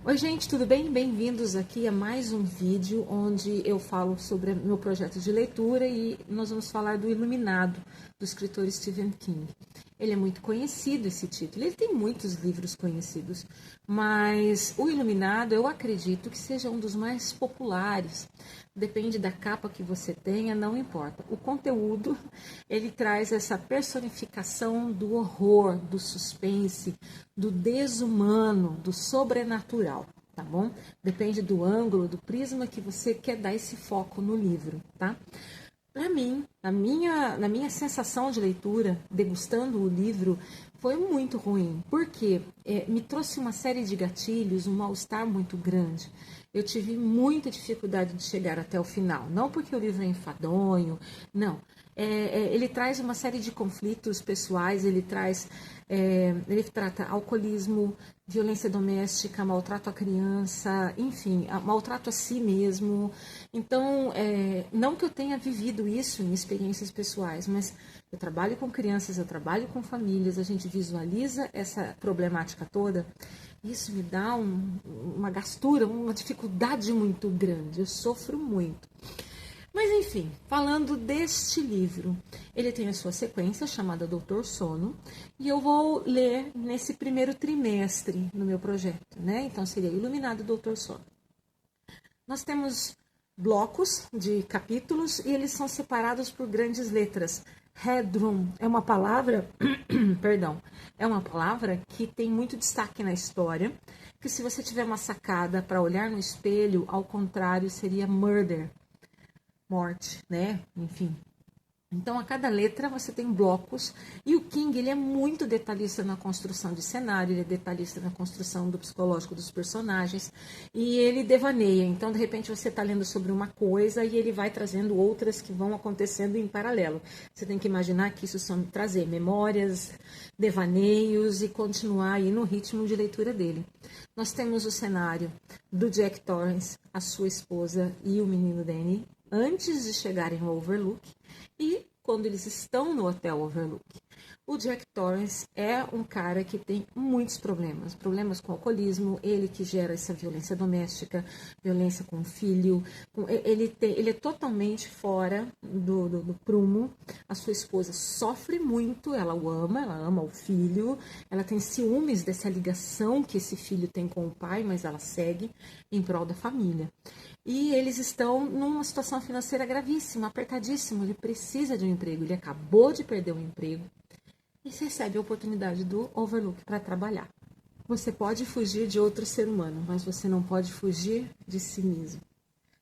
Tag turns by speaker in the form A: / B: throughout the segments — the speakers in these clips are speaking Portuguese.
A: Oi gente, tudo bem? Bem-vindos aqui a mais um vídeo onde eu falo sobre meu projeto de leitura e nós vamos falar do Iluminado, do escritor Stephen King. Ele é muito conhecido, esse título, ele tem muitos livros conhecidos, mas o Iluminado eu acredito que seja um dos mais populares. Depende da capa que você tenha, não importa. O conteúdo, ele traz essa personificação do horror, do suspense, do desumano, do sobrenatural, tá bom? Depende do ângulo, do prisma que você quer dar esse foco no livro, tá? Para mim, na minha sensação de leitura, degustando o livro, foi muito ruim, porque me trouxe uma série de gatilhos, um mal-estar muito grande. Eu tive muita dificuldade de chegar até o final, não porque o livro é enfadonho, não. Ele traz uma série de conflitos pessoais, ele trata alcoolismo, violência doméstica, maltrato à criança, enfim, maltrato a si mesmo. Então, não que eu tenha vivido isso em experiências pessoais, mas eu trabalho com crianças, eu trabalho com famílias, a gente visualiza essa problemática toda. Isso me dá uma gastura, uma dificuldade muito grande, eu sofro muito. Mas enfim, falando deste livro, ele tem a sua sequência chamada Doutor Sono, e eu vou ler nesse primeiro trimestre no meu projeto, né? Então seria Iluminado Doutor Sono. Nós temos blocos de capítulos e eles são separados por grandes letras. Headroom é uma palavra, perdão, é uma palavra que tem muito destaque na história, que se você tiver uma sacada para olhar no espelho, ao contrário, seria murder, morte, né? Enfim. Então, a cada letra você tem blocos, e o King ele é muito detalhista na construção de cenário, ele é detalhista na construção do psicológico dos personagens, e ele devaneia. Então, de repente, você está lendo sobre uma coisa e ele vai trazendo outras que vão acontecendo em paralelo. Você tem que imaginar que isso são trazer memórias, devaneios e continuar aí no ritmo de leitura dele. Nós temos o cenário do Jack Torrance, a sua esposa e o menino Danny, antes de chegarem ao Overlook e quando eles estão no Hotel Overlook. O Jack Torrance é um cara que tem muitos problemas com alcoolismo, ele que gera essa violência doméstica, violência com o filho, ele é totalmente fora do prumo. A sua esposa sofre muito, ela ama o filho, ela tem ciúmes dessa ligação que esse filho tem com o pai, mas ela segue em prol da família. E eles estão numa situação financeira gravíssima, apertadíssima. Ele precisa de um emprego, ele acabou de perder o emprego e recebe a oportunidade do Overlook para trabalhar. Você pode fugir de outro ser humano, mas você não pode fugir de si mesmo.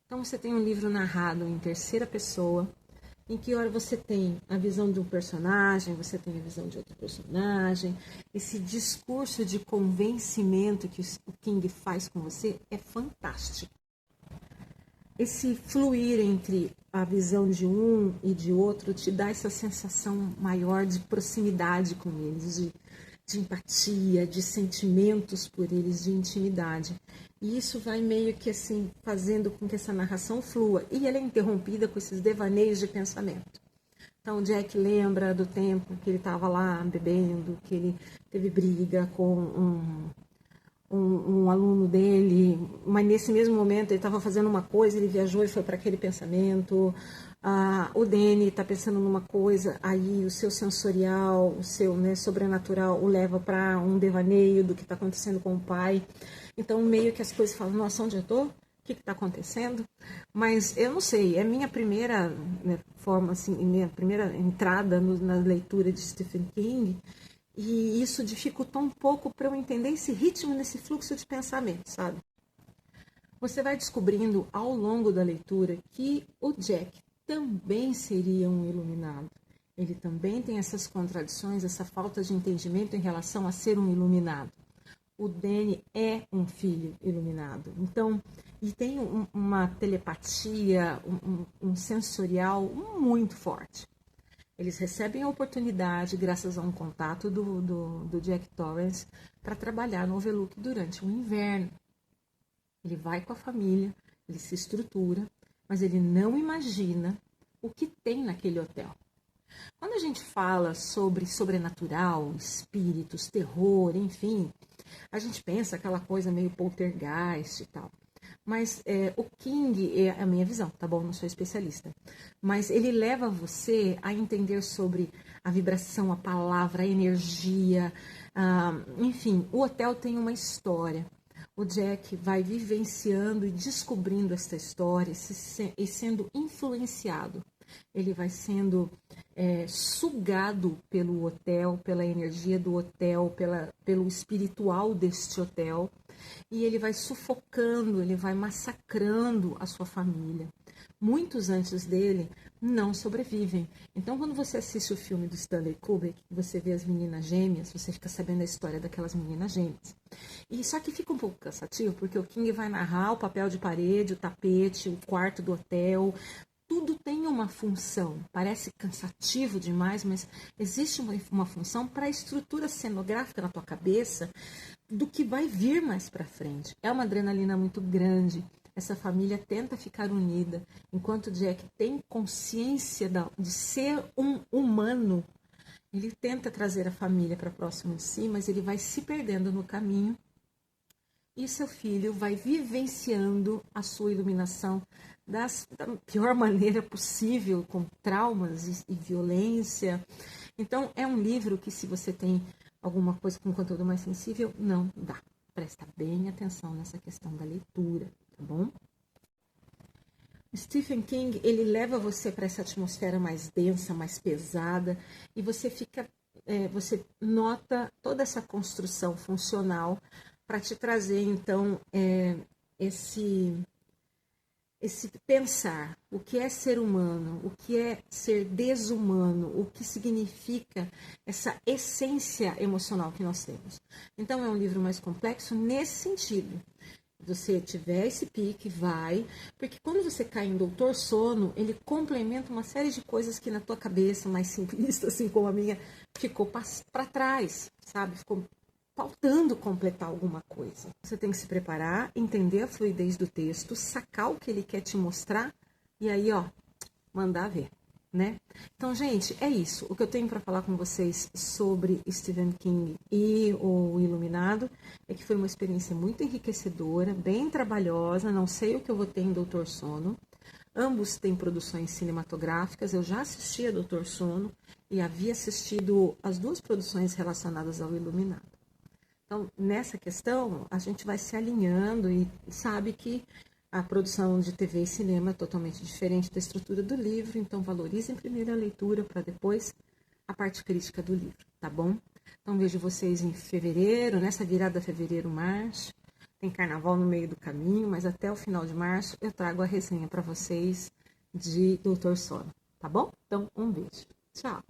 A: Então você tem um livro narrado em terceira pessoa, em que hora você tem a visão de um personagem, você tem a visão de outro personagem. Esse discurso de convencimento que o King faz com você é fantástico. Esse fluir entre a visão de um e de outro te dá essa sensação maior de proximidade com eles, de empatia, de sentimentos por eles, de intimidade. E isso vai meio que assim fazendo com que essa narração flua. E ela é interrompida com esses devaneios de pensamento. Então o Jack lembra do tempo que ele estava lá bebendo, que ele teve briga com um aluno dele, mas nesse mesmo momento ele estava fazendo uma coisa, ele viajou e foi para aquele pensamento. O Danny está pensando numa coisa, aí o seu sensorial, o seu sobrenatural o leva para um devaneio do que está acontecendo com o pai. Então meio que as coisas falam, nossa, onde eu estou? O que está acontecendo? Mas eu não sei, é minha primeira forma, assim, minha primeira entrada na leitura de Stephen King. E isso dificultou um pouco para eu entender esse ritmo nesse fluxo de pensamento, sabe? Você vai descobrindo ao longo da leitura que o Jack também seria um iluminado. Ele também tem essas contradições, essa falta de entendimento em relação a ser um iluminado. O Danny é um filho iluminado. Então, e tem uma telepatia, um sensorial muito forte. Eles recebem a oportunidade, graças a um contato do Jack Torrance, para trabalhar no Overlook durante o inverno. Ele vai com a família, ele se estrutura, mas ele não imagina o que tem naquele hotel. Quando a gente fala sobre sobrenatural, espíritos, terror, enfim, a gente pensa aquela coisa meio poltergeist e tal. Mas o King, é a minha visão, tá bom? Não sou especialista. Mas ele leva você a entender sobre a vibração, a palavra, a energia. Enfim, o hotel tem uma história. O Jack vai vivenciando e descobrindo essa história e sendo influenciado. Ele vai sendo sugado pelo hotel, pela energia do hotel, pelo espiritual deste hotel. E ele vai sufocando, ele vai massacrando a sua família. Muitos antes dele não sobrevivem. Então, quando você assiste o filme do Stanley Kubrick, você vê as meninas gêmeas, você fica sabendo a história daquelas meninas gêmeas. E só que fica um pouco cansativo, porque o King vai narrar o papel de parede, o tapete, o quarto do hotel. Tudo tem uma função. Parece cansativo demais, mas existe uma função para a estrutura cenográfica na tua cabeça do que vai vir mais para frente. É uma adrenalina muito grande. Essa família tenta ficar unida, enquanto Jack tem consciência de ser um humano. Ele tenta trazer a família para próximo de si, mas ele vai se perdendo no caminho. E seu filho vai vivenciando a sua iluminação da pior maneira possível, com traumas e violência. Então, é um livro que, se você tem alguma coisa com conteúdo mais sensível, não dá. Presta bem atenção nessa questão da leitura, tá bom? Stephen King, ele leva você para essa atmosfera mais densa, mais pesada, e você você nota toda essa construção funcional para te trazer, então, esse pensar, o que é ser humano, o que é ser desumano, o que significa essa essência emocional que nós temos. Então, é um livro mais complexo nesse sentido. Você tiver esse pique, vai, porque quando você cai em Doutor Sono, ele complementa uma série de coisas que na tua cabeça, mais simplista, assim como a minha, ficou para trás, sabe? Ficou faltando completar alguma coisa. Você tem que se preparar, entender a fluidez do texto, sacar o que ele quer te mostrar e aí, mandar ver, né? Então, gente, é isso. O que eu tenho para falar com vocês sobre Stephen King e o Iluminado é que foi uma experiência muito enriquecedora, bem trabalhosa, não sei o que eu vou ter em Doutor Sono. Ambos têm produções cinematográficas, eu já assisti a Doutor Sono e havia assistido as duas produções relacionadas ao Iluminado. Então, nessa questão, a gente vai se alinhando e sabe que a produção de TV e cinema é totalmente diferente da estrutura do livro, então valorizem primeiro a leitura para depois a parte crítica do livro, tá bom? Então, vejo vocês em fevereiro, nessa virada fevereiro-março. Tem carnaval no meio do caminho, mas até o final de março eu trago a resenha para vocês de Doutor Sono, tá bom? Então, um beijo. Tchau!